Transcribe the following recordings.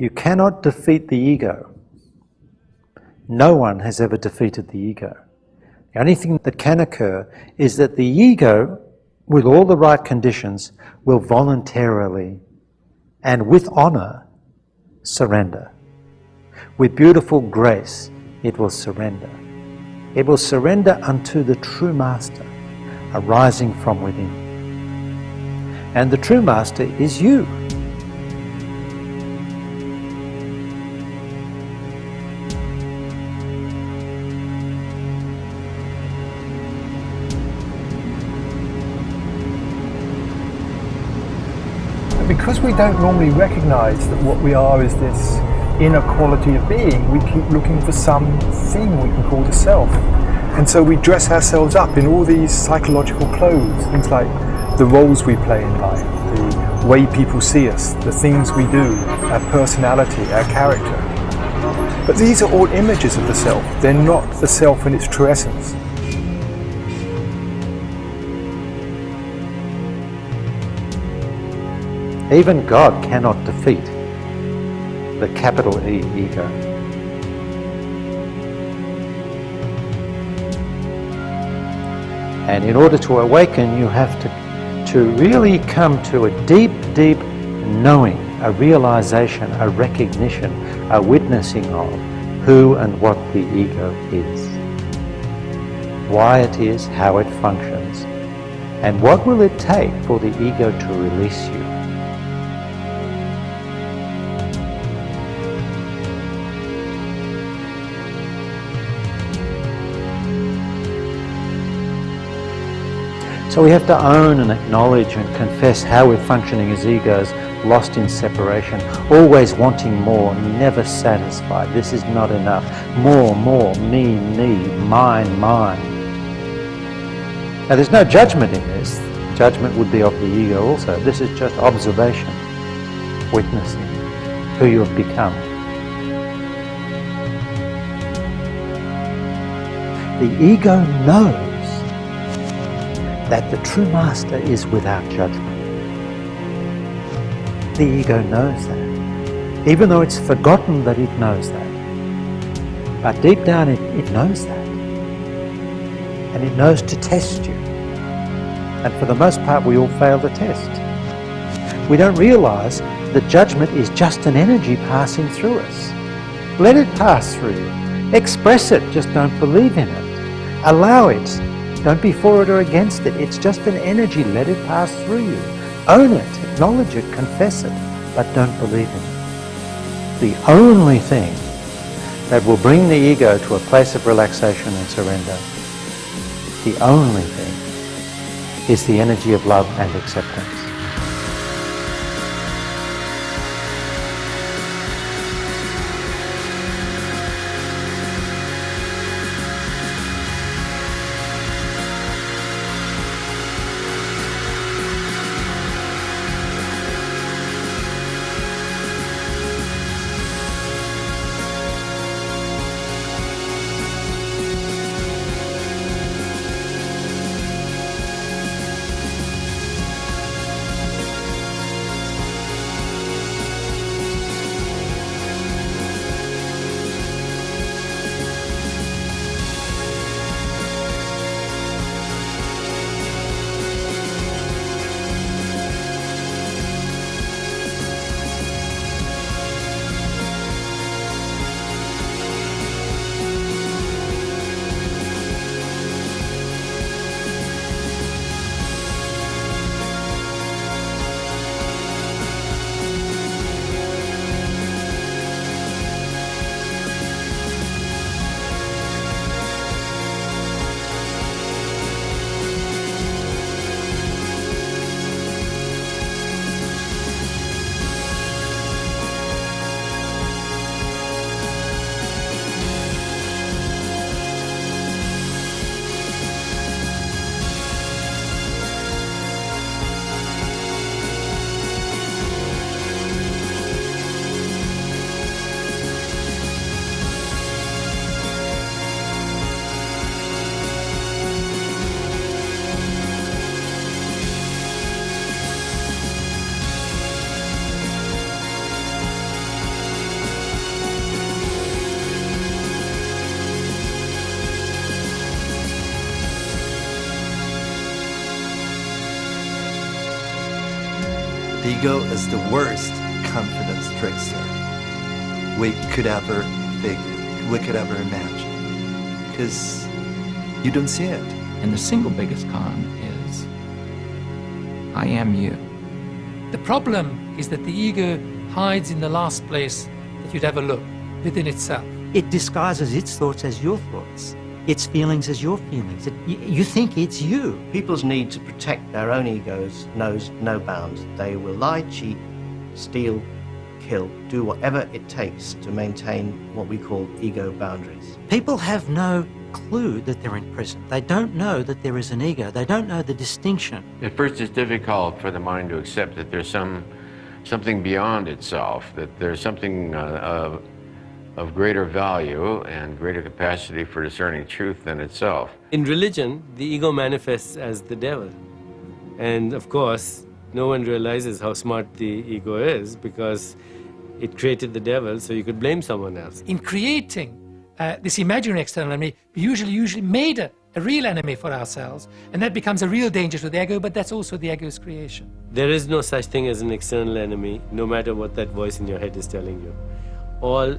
You cannot defeat the ego. No one has ever defeated the ego. The only thing that can occur is that the ego, with all the right conditions, will voluntarily and with honour surrender. With beautiful grace, it will surrender. It will surrender unto the true master, arising from within. And the true master is you. Because we don't normally recognize that what we are is this inner quality of being, we keep looking for some thing we can call the self. And so we dress ourselves up in all these psychological clothes, things like the roles we play in life, the way people see us, the things we do, our personality, our character. But these are all images of the self. They're not the self in its true essence. Even God cannot defeat the capital E, ego. And in order to awaken, you have to really come to a deep, deep knowing, a realization, a recognition, a witnessing of who and what the ego is, why it is, how it functions, and what will it take for the ego to release you. So we have to own and acknowledge and confess how we're functioning as egos, lost in separation, always wanting more, never satisfied. This is not enough. More, me, mine. Now there's no judgment in this. Judgment would be of the ego also. This is just observation, witnessing who you have become. The ego knows that the true master is without judgment. The ego knows that, even though it's forgotten that it knows that. But deep down it knows that. And it knows to test you. And for the most part we all fail the test. We don't realise that judgment is just an energy passing through us. Let it pass through you. Express it, just don't believe in it. Allow it. Don't be for it or against it. It's just an energy. Let it pass through you. Own it, acknowledge it, confess it, but don't believe in it. The only thing that will bring the ego to a place of relaxation and surrender, the only thing, is the energy of love and acceptance. The ego is the worst confidence trickster we could ever figure, we could ever imagine, because you don't see it. And the single biggest con is, I am you. The problem is that the ego hides in the last place that you'd ever look, within itself. It disguises its thoughts as your thoughts, its feelings as your feelings. You think it's you. People's need to protect their own egos knows no bounds. They will lie, cheat, steal, kill, do whatever it takes to maintain what we call ego boundaries. People have no clue that they're in prison. They don't know that there is an ego. They don't know the distinction. At first, it's difficult for the mind to accept that there's something beyond itself, that there's something of greater value and greater capacity for discerning truth than itself. In religion, the ego manifests as the devil. And of course, no one realizes how smart the ego is because it created the devil so you could blame someone else. In creating this imaginary external enemy, we usually made a real enemy for ourselves, and that becomes a real danger to the ego, but that's also the ego's creation. There is no such thing as an external enemy, no matter what that voice in your head is telling you. All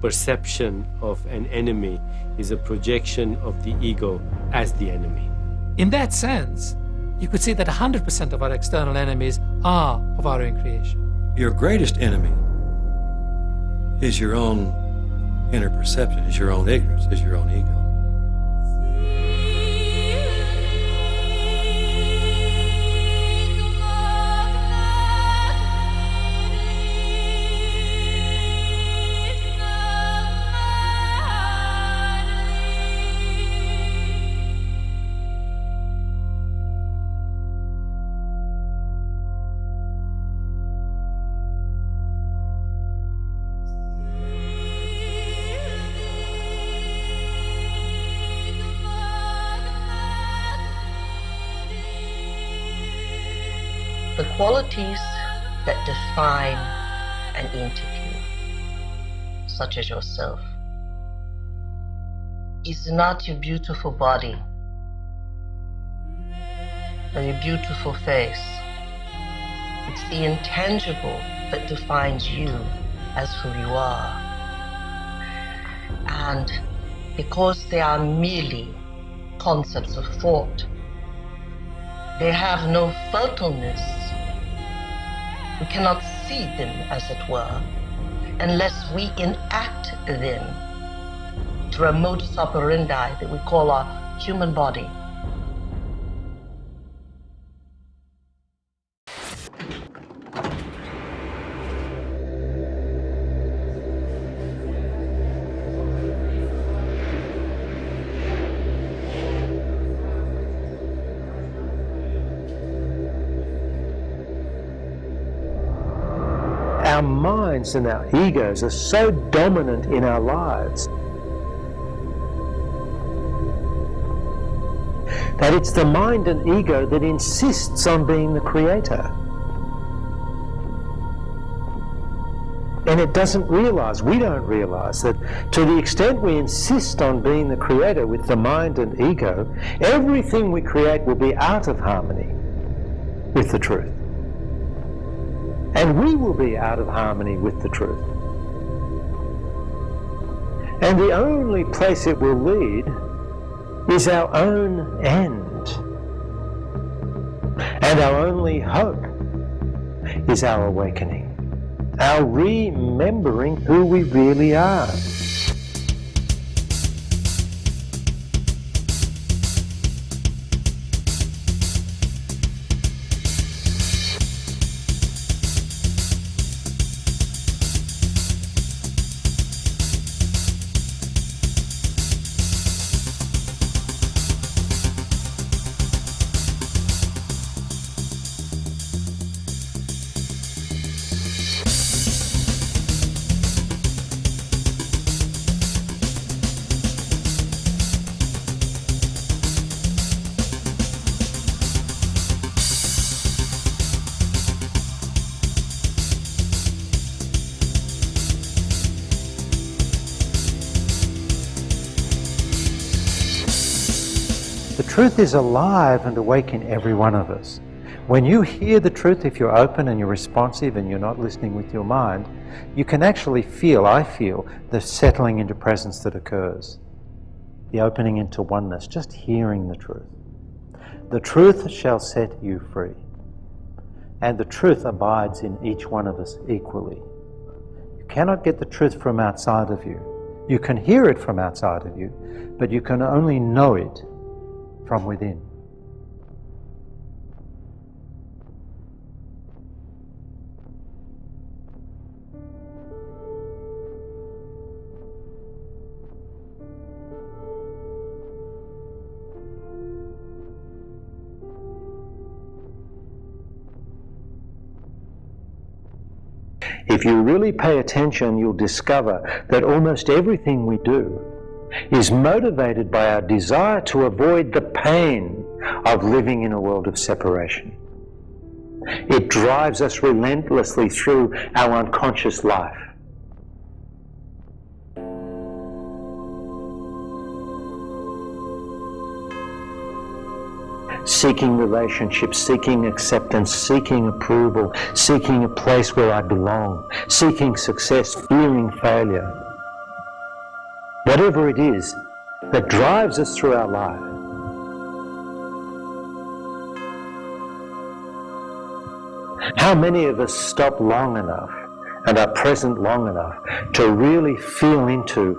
perception of an enemy is a projection of the ego as the enemy. In that sense, you could say that 100% of our external enemies are of our own creation. Your greatest enemy is your own inner perception, is your own ignorance, is your own ego. The qualities that define an entity, such as yourself, is not your beautiful body or your beautiful face. It's the intangible that defines you as who you are. And because they are merely concepts of thought, they have no fertileness. We cannot see them, as it were, unless we enact them through a modus operandi that we call our human body. Our minds and our egos are so dominant in our lives that it's the mind and ego that insists on being the creator. And it doesn't realize, we don't realize, that to the extent we insist on being the creator with the mind and ego, everything we create will be out of harmony with the truth. And we will be out of harmony with the truth. And the only place it will lead is our own end. And our only hope is our awakening, our remembering who we really are. The truth is alive and awake in every one of us. When you hear the truth, if you're open and you're responsive and you're not listening with your mind, you can actually feel, I feel, the settling into presence that occurs. The opening into oneness, just hearing the truth. The truth shall set you free. And the truth abides in each one of us equally. You cannot get the truth from outside of you. You can hear it from outside of you, but you can only know it from within. If you really pay attention, you'll discover that almost everything we do is motivated by our desire to avoid the pain of living in a world of separation. It drives us relentlessly through our unconscious life. Seeking relationships, seeking acceptance, seeking approval, seeking a place where I belong, seeking success, fearing failure. Whatever it is that drives us through our life. How many of us stop long enough and are present long enough to really feel into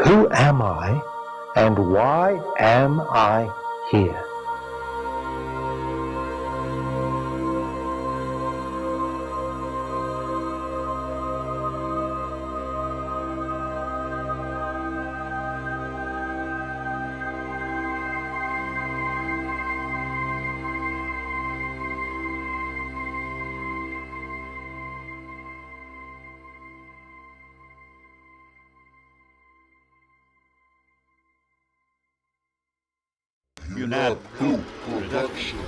who am I and why am I here? Hunab production.